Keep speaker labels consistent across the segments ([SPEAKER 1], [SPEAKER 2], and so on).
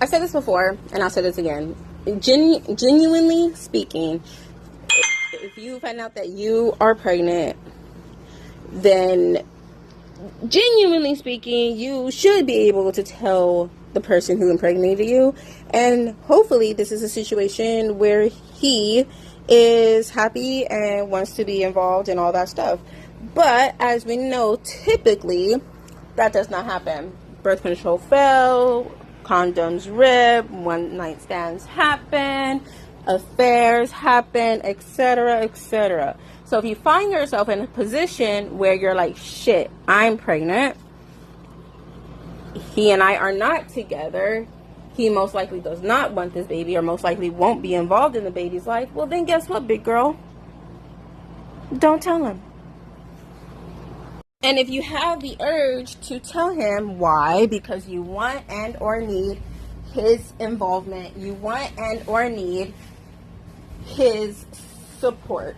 [SPEAKER 1] I said this before, and I'll say this again. Genuinely speaking, if you find out that you are pregnant, then genuinely speaking, you should be able to tell the person who impregnated you. And hopefully this is a situation where he is happy and wants to be involved and all that stuff. But as we know, typically that does not happen. Birth control fail, condoms rip, one night stands happen, affairs happen, etc., etc. So if you find yourself in a position where you're like, shit, I'm pregnant, he and I are not together, he most likely does not want this baby, or most likely won't be involved in the baby's life, well then guess what, big girl? Don't tell him. And if you have the urge to tell him, why? Because you want and or need his involvement, you want and or need his support,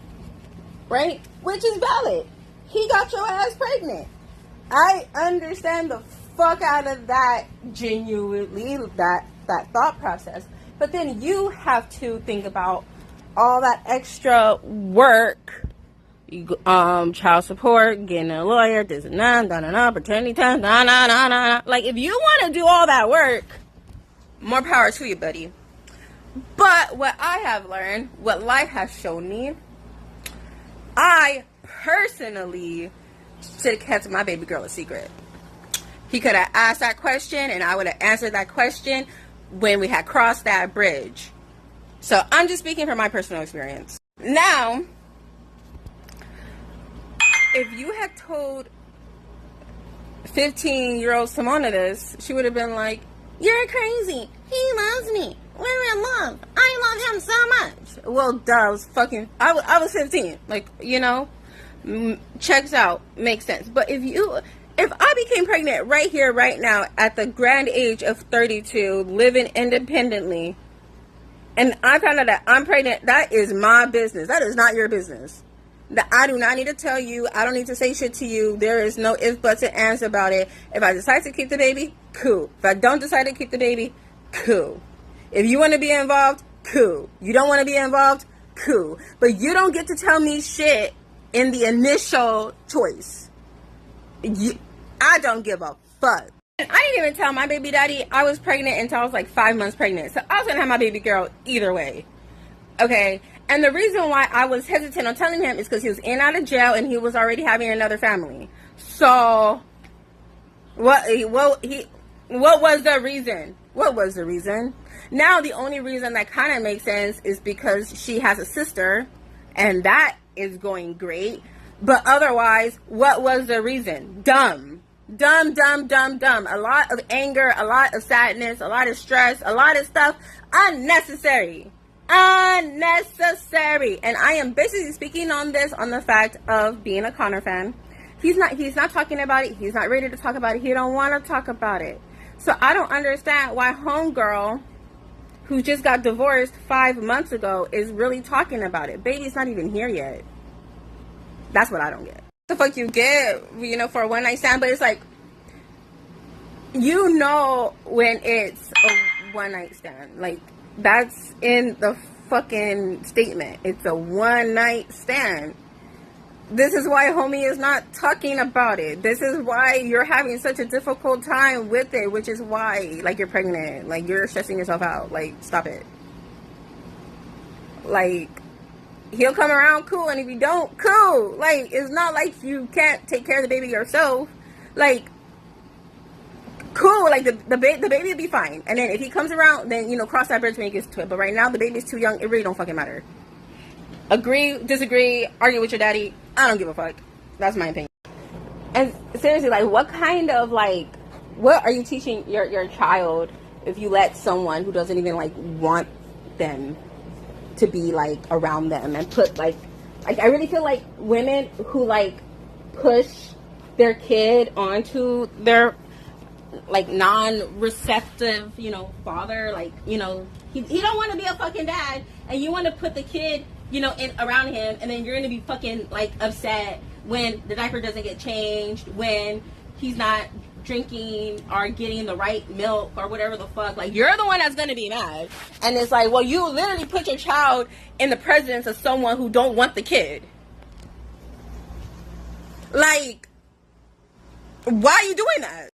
[SPEAKER 1] right? Which is valid. He got your ass pregnant. I understand the fuck out of that, genuinely, that thought process. But then you have to think about all that extra work, child support, getting a lawyer, this and that, paternity test, like, if you want to do all that work, more power to you, buddy. But what I have learned, what life has shown me, I personally should have kept my baby girl a secret. He could have asked that question and I would have answered that question when we had crossed that bridge. So I'm just speaking from my personal experience. Now, if you had told 15-year-old Simona this, she would have been like, you're crazy. He loves me. We're in love. I love him so much. Well, duh, I was 15. Like, you know, checks out, makes sense. But if I became pregnant right here, right now, at the grand age of 32, living independently, and I found out that I'm pregnant, that is my business. That is not your business. That I do not need to tell you. I don't need to say shit to you. There is no ifs, buts, and ands about it. If I decide to keep the baby, cool. If I don't decide to keep the baby, cool. If you want to be involved, cool. You don't want to be involved, cool. But you don't get to tell me shit in the initial choice. I don't give a fuck. I didn't even tell my baby daddy I was pregnant until I was like 5 months pregnant. So I was going to have my baby girl either way. Okay? And the reason why I was hesitant on telling him is because he was in and out of jail and he was already having another family. So, what was the reason? What was the reason? Now, the only reason that kind of makes sense is because she has a sister, and that is going great. But otherwise, what was the reason? Dumb. Dumb. A lot of anger, a lot of sadness, a lot of stress, a lot of stuff. Unnecessary. And I am basically speaking on this on the fact of being a Connor fan. He's not talking about it. He's not ready to talk about it. He don't want to talk about it. So I don't understand why homegirl, who just got divorced 5 months ago, is really talking about it. Baby's not even here yet. That's what I don't get. The fuck you get, you know, for a one night stand, but it's like, you know, when it's a one night stand, like, that's in the fucking statement. It's a one night stand. This is why homie is not talking about it. This is why you're having such a difficult time with it, which is why, like, you're pregnant, like, you're stressing yourself out. Like, stop it. Like, he'll come around, cool, and if you don't, cool. Like, it's not like you can't take care of the baby yourself. Like, cool, like, the baby will be fine. And then if he comes around, then, you know, cross that bridge when he gets to it. But right now, the baby's too young. It really don't fucking matter. Agree, disagree, argue with your daddy. I don't give a fuck. That's my opinion. And seriously, like, what kind of, like, what are you teaching your child if you let someone who doesn't even, like, want them to be, like, around them and put, like, I really feel like women who, like, push their kid onto their, like, non-receptive, you know, father, like, you know, he don't want to be a fucking dad, and you want to put the kid, you know, in around him, and then you're gonna be fucking, like, upset when the diaper doesn't get changed, when he's not drinking or getting the right milk or whatever the fuck. Like, you're the one that's gonna be mad. And it's like, well, you literally put your child in the presence of someone who don't want the kid. Like, why are you doing that?